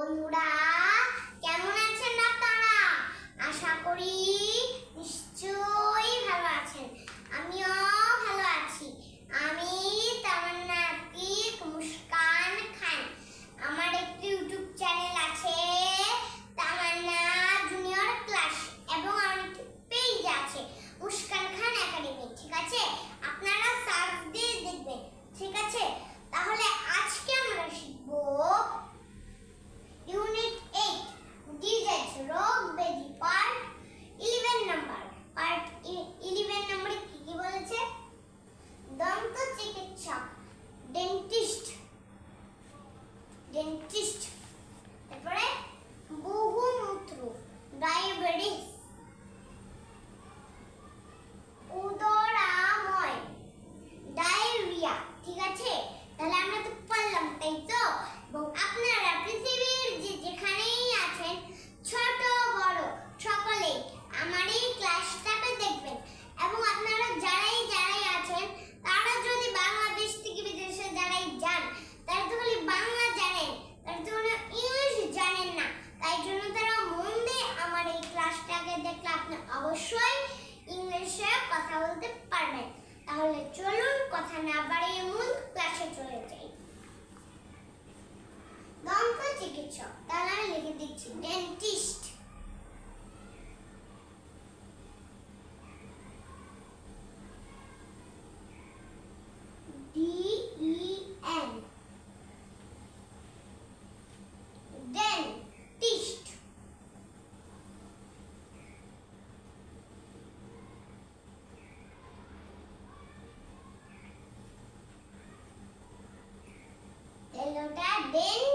বন্ধুরা কেমন আছেন আপনারা? আশা করি নিশ্চয়ই ভালো আছেন। আমিও ভালো আছি। আমি তামান্না আতিক মুস্কান খান। আমার একটি ইউটিউব চ্যানেল আছে তামান্না জুনিয়র ক্লাস এবং আমার একটি পেজ আছে মুস্কান খান একাডেমি। ঠিক আছে, আপনারা সার্চ দিয়ে দেখবেন। ঠিক আছে, তাহলে আজকে আমরা শিখবো Unit 8 Disease রোগ ব্যাধি পার্ট 11 নাম্বার। পার্ট 11 নম্বরে কি কি বলেছে? দন্ত চিকিৎসক, ডেন্টিস্ট, তারপরে বহুমূত্র, ডায়াবেটিস, উদরাময়, ডায়রিয়া। ঠিক আছে, তাহলে আমরা তো পারলাম, তাই তো? এবং আপনারা পৃথিবীর যেখানেই আছেন, ছোট বড় সকলে আমার এই ক্লাসটাকে দেখবেন। এবং আপনারা যারাই আছেন, তারা যদি বাংলাদেশ থেকে বিদেশে যারাই যান, তারা তো খালি বাংলা জানেন, তারা তো ইংলিশ জানেন না। তাই জন্য তারা মন দিয়ে আমার এই ক্লাসটাকে দেখলে আপনি অবশ্যই ইংলিশে কথা বলতে পারবেন। তাহলে চলুন কথা না বাড়িয়ে মূল ক্লাসে চলে যাই। দন্ত চিকিৎসক, তাহলে আমি লিখে দিচ্ছি ডেন্টিস্ট। DEN dentist. ওটা ডেন্টিস্ট।